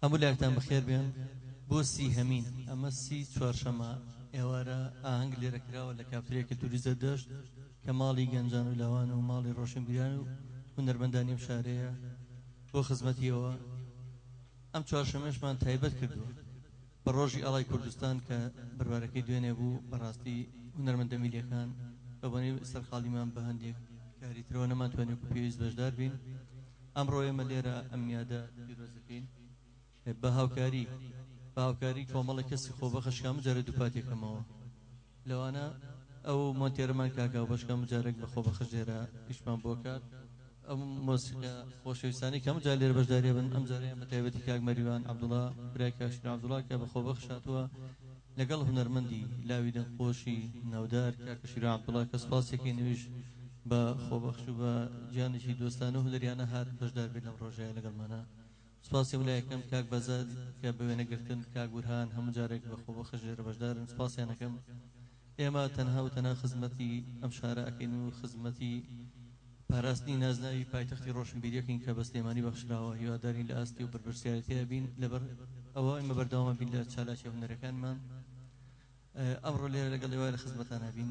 هەموو لایەکتان بەخێر بێن بۆ سی هەمین ئەمە سی چوارشەمە ئێوارە ئاهەنگ لێرە کراوە لە کافتریا کەلتوری زەردەشت کە ماڵی گەنجان و لاوان و ماڵی ڕۆشنبیران و هونەرمەندانی ئەم شارەیە بۆ خزمەتیەوە ئەم چوارشەمەشمان تایبەت کردووە بە ڕۆژی ئاڵای کوردستان کە بڕوارەکەی دوێنێ بوو بەڕاستی هونەرمەندە میلیەکان بە بۆنەی سەرخاڵیمان بە هەندێک کاری ترەوە نەمانتوانێت و پێویست بەشدار بین ئەمڕۆ ئێمە لێرە ئەم میادە پیرۆزەکەین بە هاوکاری کۆمەڵی کەسی خۆبەخشکام جارە دووپاتێکەمەوە لەوانە ئەو مۆنتێرەمان کاکا و بەشکام جارێک بە خۆبەخش لێرە ئیشمان بۆ کات ئەم مۆسیقە خۆشەویستانی کەم جار لێرە بەشداریە بن ئەم جارەیە بە تایبەتی کاک مەریوان عەبدوڵڵا برای کاکشین عەبدوڵڵا کە بە خۆبەخش هاتووە لەگەڵ هونەرمەندی لاوی دەنگخۆشی ناودار کاکشین عەبدوڵڵا کە سوپاسێکی نوێژ بە خۆبەخش و بە گیانێکی دۆستانە و هونەریانە هات بەشدار بێت لەم ڕۆژەیە لەگەڵمانە سپاسی وڵایەکەم کاک بەزاد کە بە وێنەگرتن کاک بورهان هەموو جارێک بە خۆبەخش لێرە بەشدارن سپاسیانەکەم ئێمە تەنها و تەنها خزمەتی ئەم شارە ئەکەین و خزمەتی پاراستنی نازناوی پایتەختی ڕۆشنبیریەکەین کە بە سلێمانی بەخشراوە هیوادارین لە ئاستی و بەرپرسیارەتەیە بین لەبەر ئەوە ئێمە بەردەوامە بین لە چالاکی هونەرەکانمان ئەمڕۆ لێرە لەگەڵ ئێوە لە خزمەتان هەبین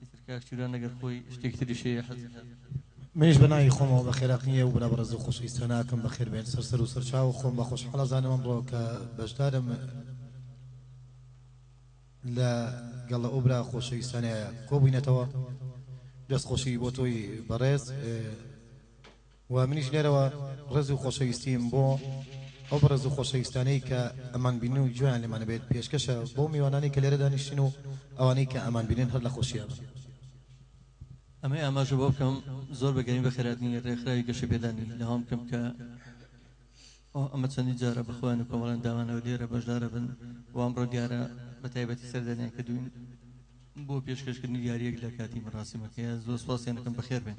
ئیتر کاک شیران ئەگەر خۆی شتێکی تریشەیە حەزی منیش بەناوی خۆمەوە بە خێراقنیە و برا بەڕێز و خۆشەویستاناکەم بەخێر بێن سەر و سەرچاو خۆم بە خۆشحاڵە زانم ئەمڕۆ کە بەشدارم لە گەڵە ئۆبرا خۆشەویستانەیە کۆبووینەتەوە دەستخۆشی بۆ تۆی بەڕێز و منیش لێرەوە ڕێز و خۆشەویستیم بۆ ئەو بەڕێز و خۆشەویستانەی کە ئەمان بین و گوێیان لێمانە بێت پێشکەشە بۆ میوانانی کە لێرە دانیشتین و ئەوانەی کە ئەمان بینن هەر لە خۆشیە ئەمە ئاماژە بۆ بکەم زۆر بەگەنی بە خێراتنی ڕێکخراوی گەشە پێدانی لەوام بکەم کە ئەمە چەندی جارە بەخۆیان و کۆمەڵیان داوانەوە لێرە بەشدارە بن و ئەمڕۆ دیارە بە تایبەتی سەردانیان کردوین بۆ پێشکەشکردنی دیارەیەک لە کاتی مەراسیمەکەیە زۆر سوپاسیانەکەم بەخێر بێن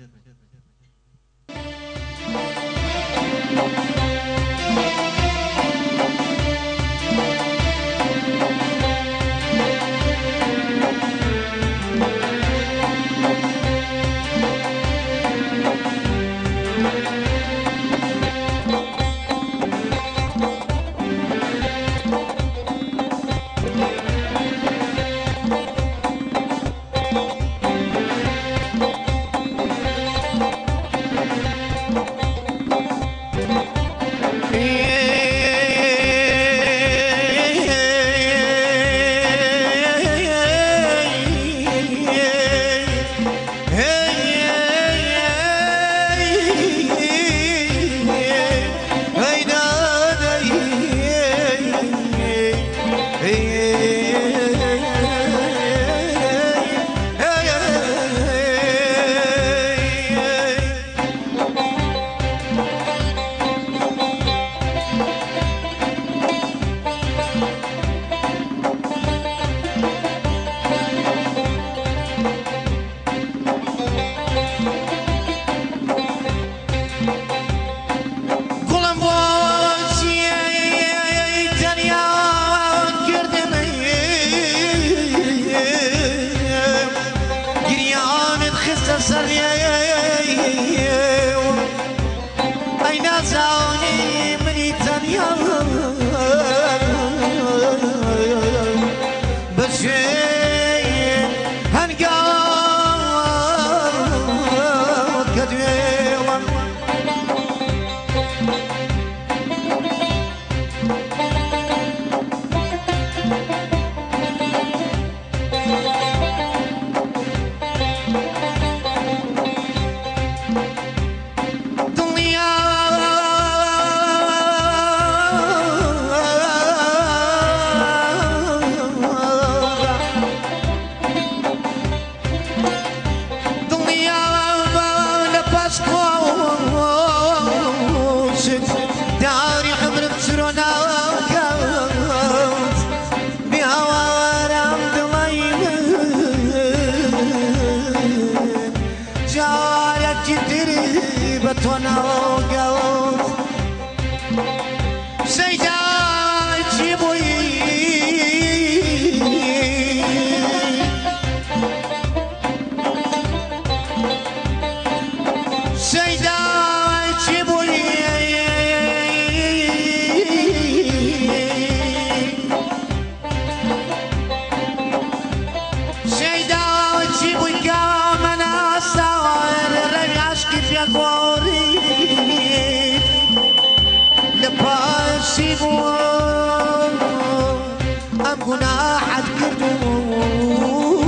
حد كردو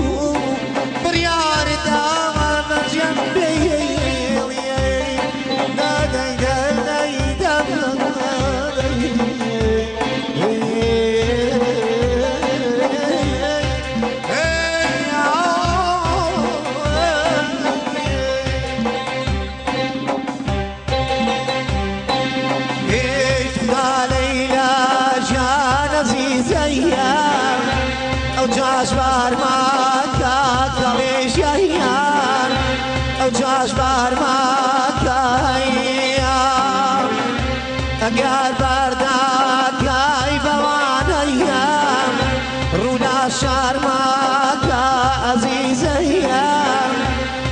بريار داوام جنبي جاشبار ما كاكليش يان او جاشبار ما كايام اگر برداد كاي بوان ايام رولا شار ما كعزيز ايام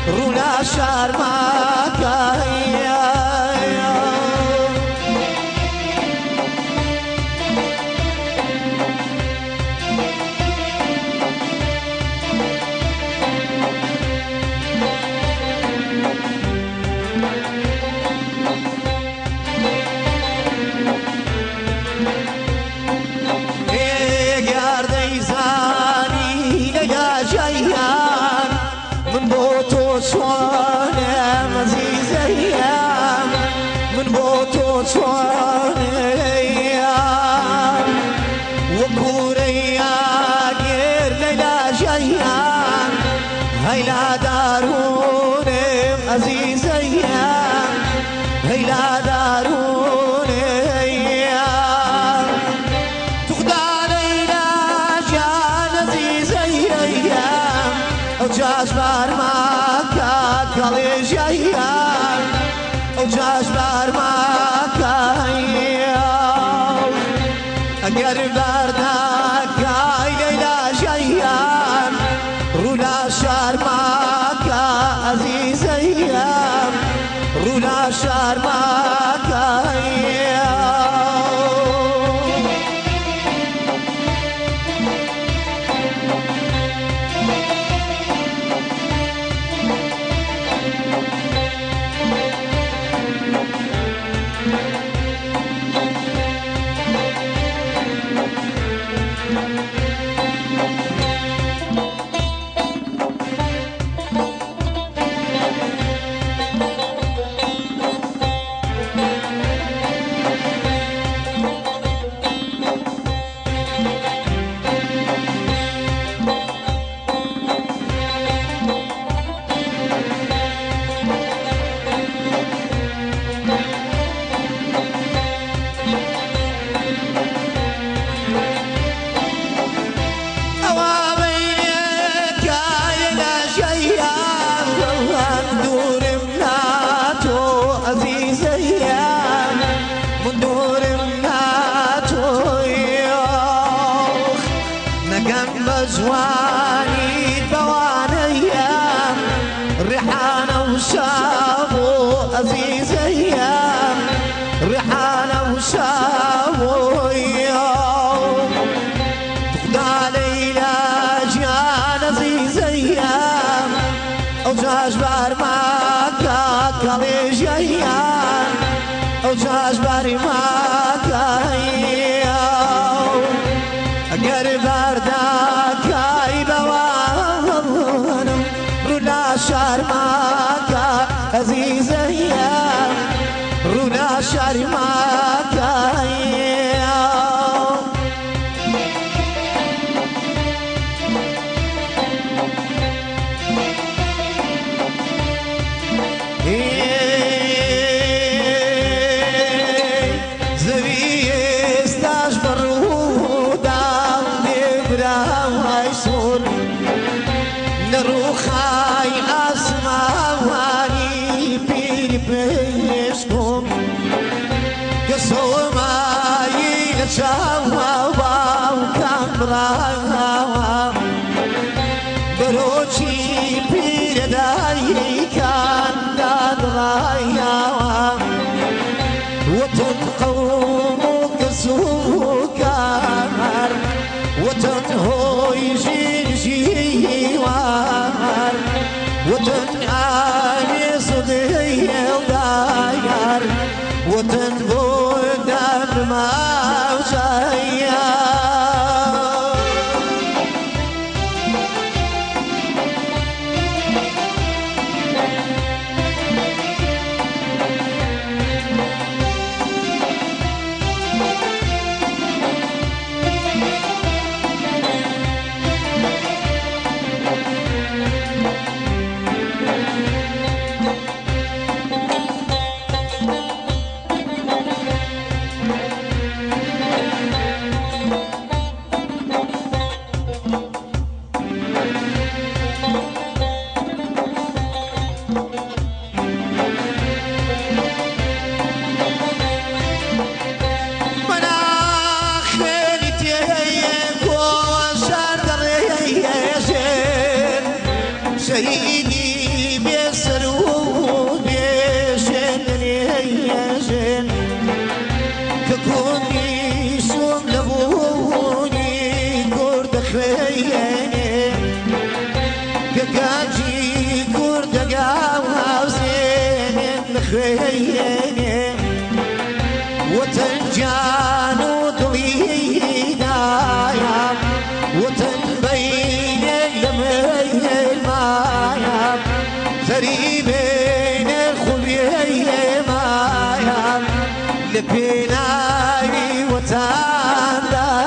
رولا شار ما كايام شوانم عزیز ايام من بوتو شوانم وكوريا غير ليلى جيان هيلا دارونم عزيز ايام هيلا دارونم ايام تخدع ليلى جان عزيز ايام او جاشبار ما كاليش ايام او جاشبار ما كايام اگر بردك كاي ليلى جيام رولا شار ما كعزيز ايام رولا شار ما كايام جواني بوانيا ريحانة وشابو عزيز ايام ريحانة وشابو يوم تخدع ليلى جان عزيز ايام او جاشبار ما كاليش ايام او جاشبار ما كايام اگر بردك كاي بوانم رولا شار ما عزيز ايام رولا شار ما كايام نروخاي أسماواني بير بيشكم يسوع ماي نشاوا وكان براوا بروشي بير داي كان درايا وتنقوم كسوكار وتنهوي جيوار وتنعاني صدي وداير وتنبود ما وجاير بخيني كاجي كردقا وزين بخيني وتنجان وضلينا وتنبين لمي المايا غريبين الخليه مايا لبناي وتاندايا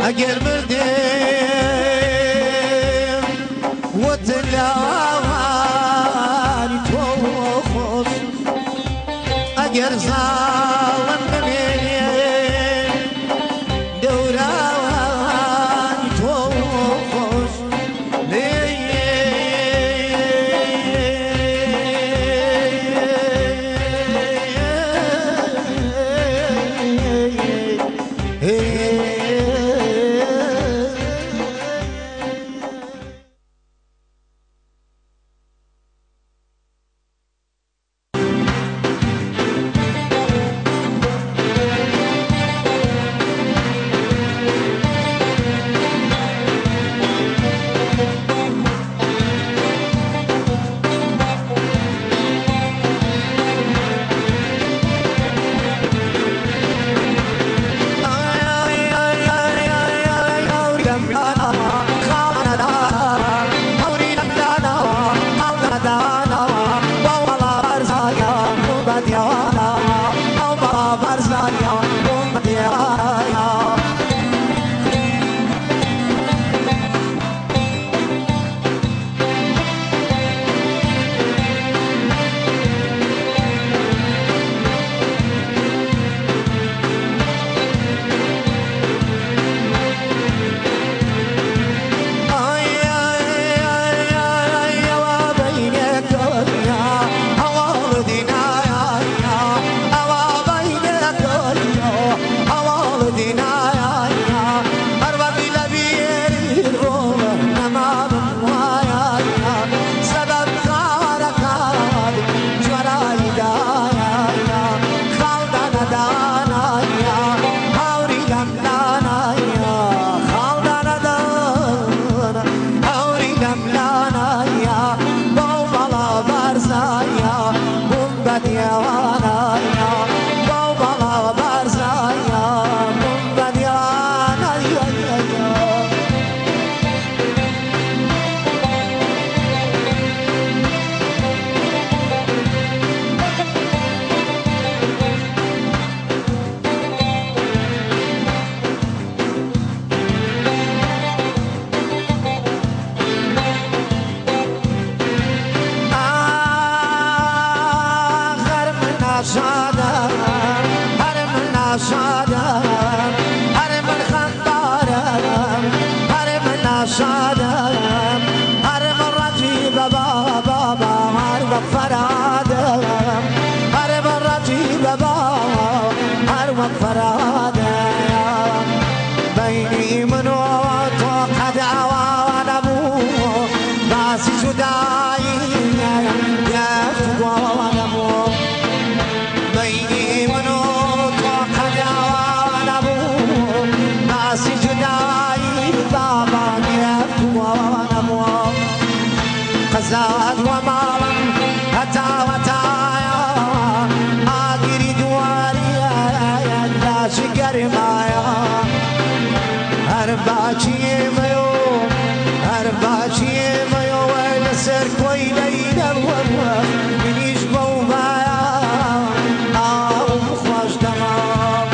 اگر مردم وتلاواني توخص اگر ظالم نمين دوراني توخص شادم هر من خندارم هر من نشادم هر من رجیب بابا هر من فرادم هر من رجیب بابا هر من فرادم بینی من و تو قد عوانمو باسی جدایی یفت وانمو بینی من و تو قد عوانمو باسی جدایی بابا یفت وانمو قزاد ومالا هتا وتايا آگری دواریا لا شکر مایا هر باچی میو هر باچی میو ویل سر کوی لیلا منیش بو بایا آم خوش تمام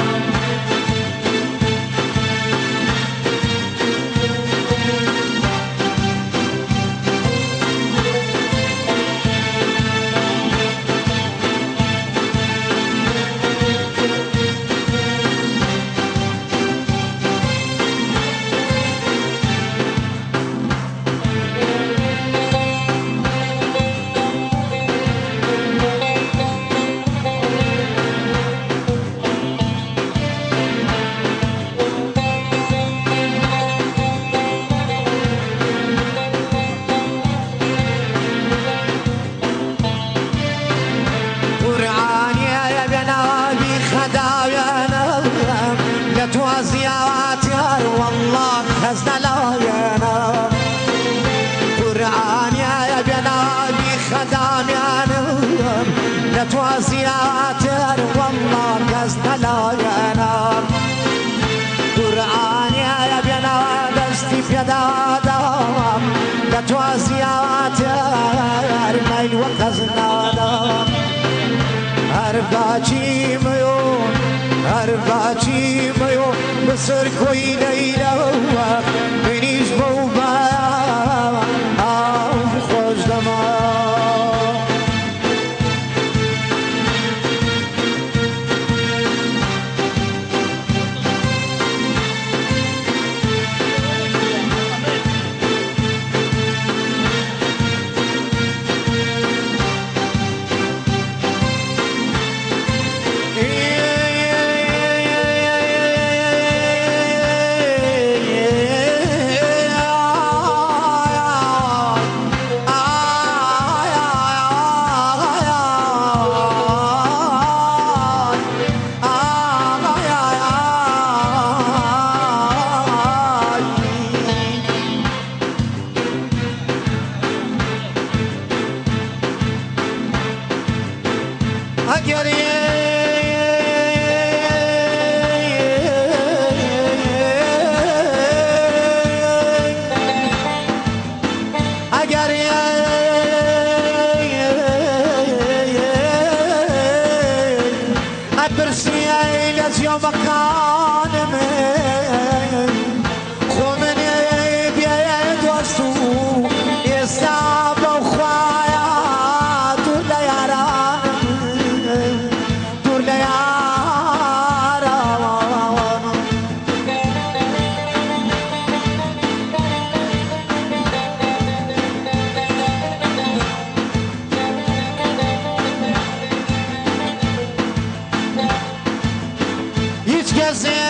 توازياتر والله قصد لا ينام قرآن يا بنا دستي في دادام توازياتر ميل وقصد نادام أرباجي ميون أرباجي ميون بسر كوي ليلة منيش بوبا خوش دمام Yes,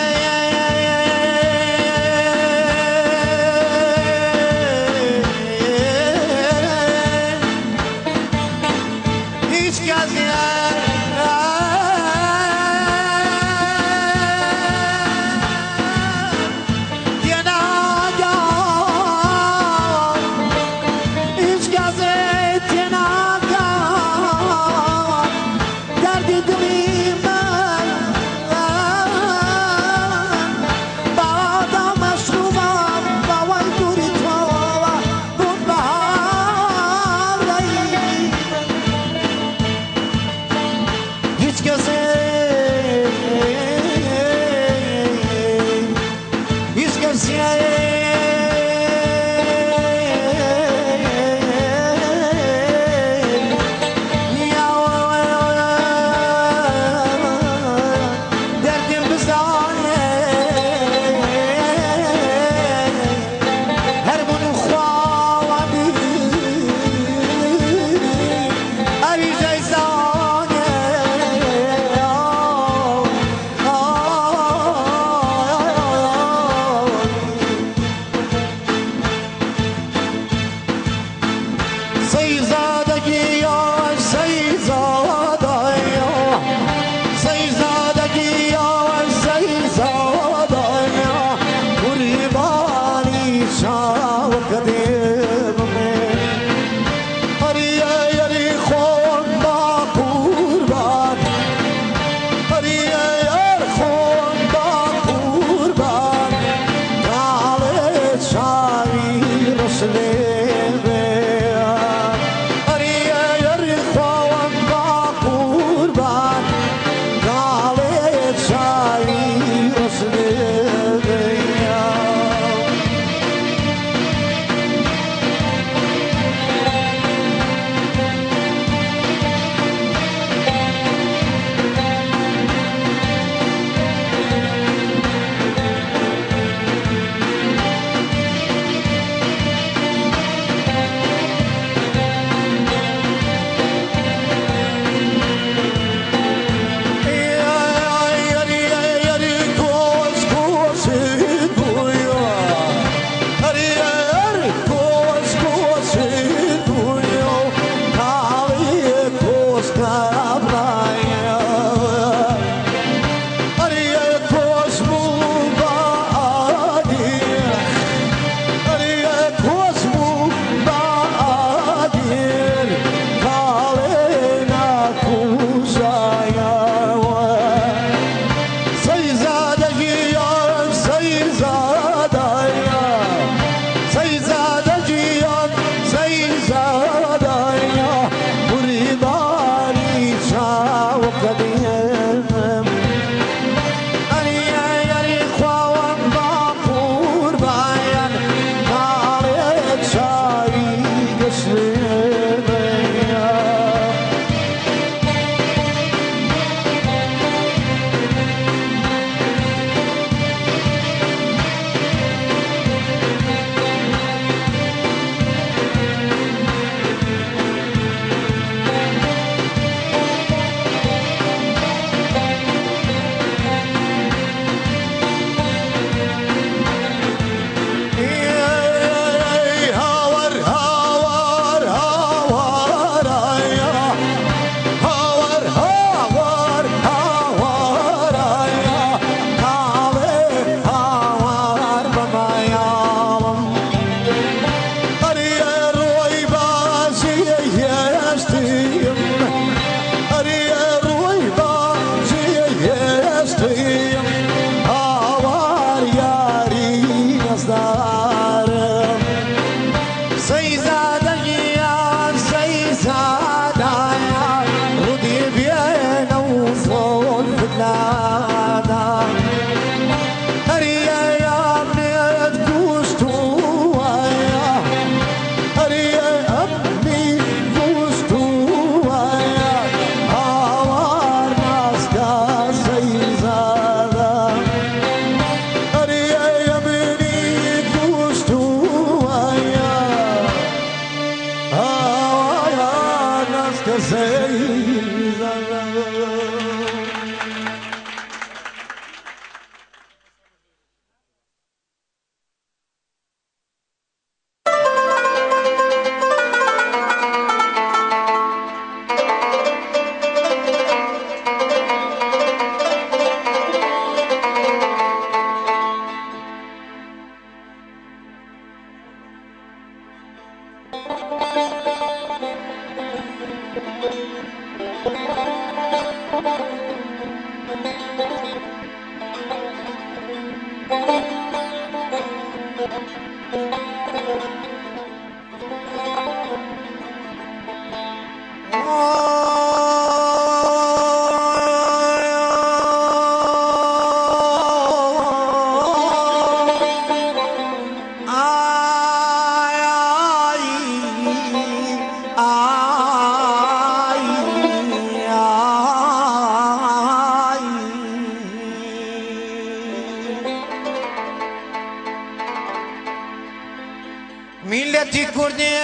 ملتي كردي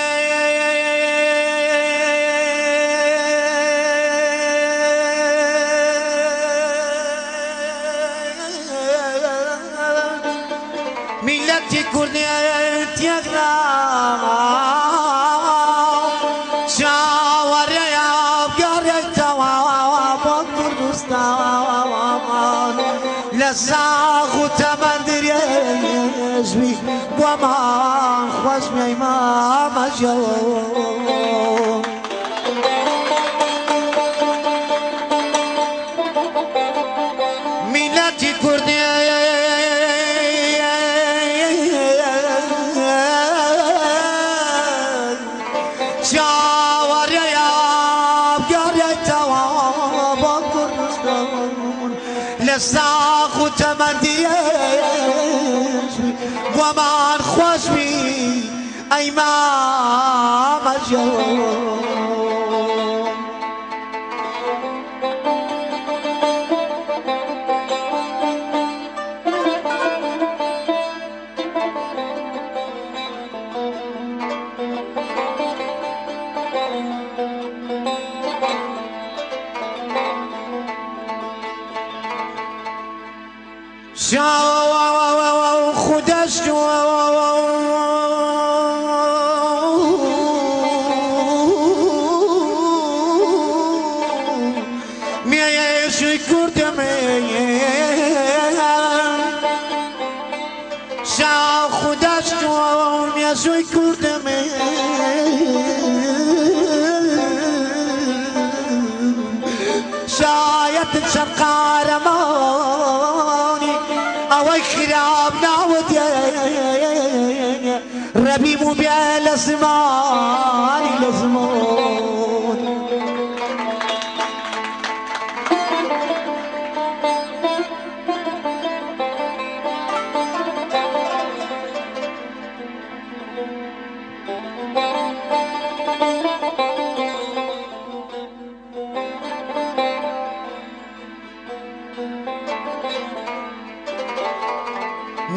ملتي كردي تيغرا شاور يا بقري تواب كردستان لساخ تمندري يزوي وما خشمي ما مجو ملتي كردي شاور يا بقري تواب كردستان لساخ تمندري ومان خوشبی ایمام الجو خودش میایشی کردم شا خودش میایشی کردم شاید شقارمانی اوی خراب ناود ربي مو بالاسمان لزمون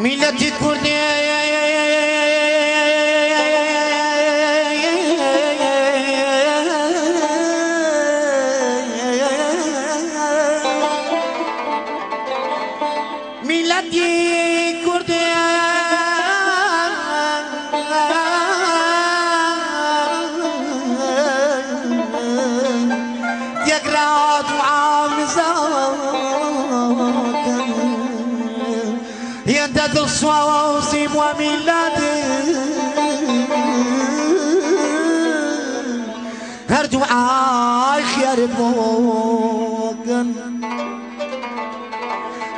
ملتي كردي ملتي كردي يقرأ يندد الصوصي وميلادي هرجو خير موقن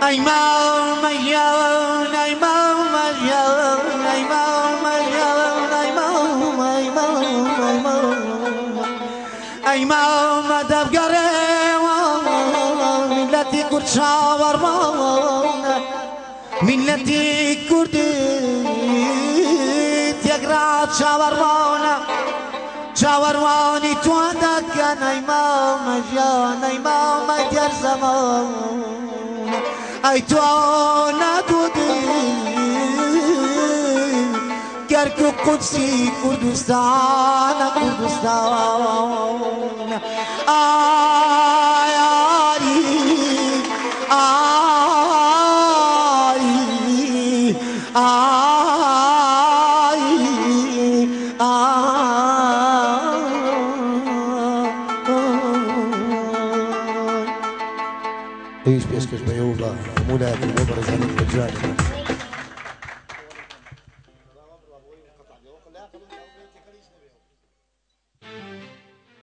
اي ما ميان اي ما ميان اي ما ميان اي ما اي ما اي ما اي ما مدب ملتي كرد شاور ملتي كردي تقرأ شاورواني توانك كان إمام جان إمام دير زمان أي توانا دودي كركو قدسي كردستان كردستان ايش بيسكت بيوبا مولاك وبرزانك بالجانب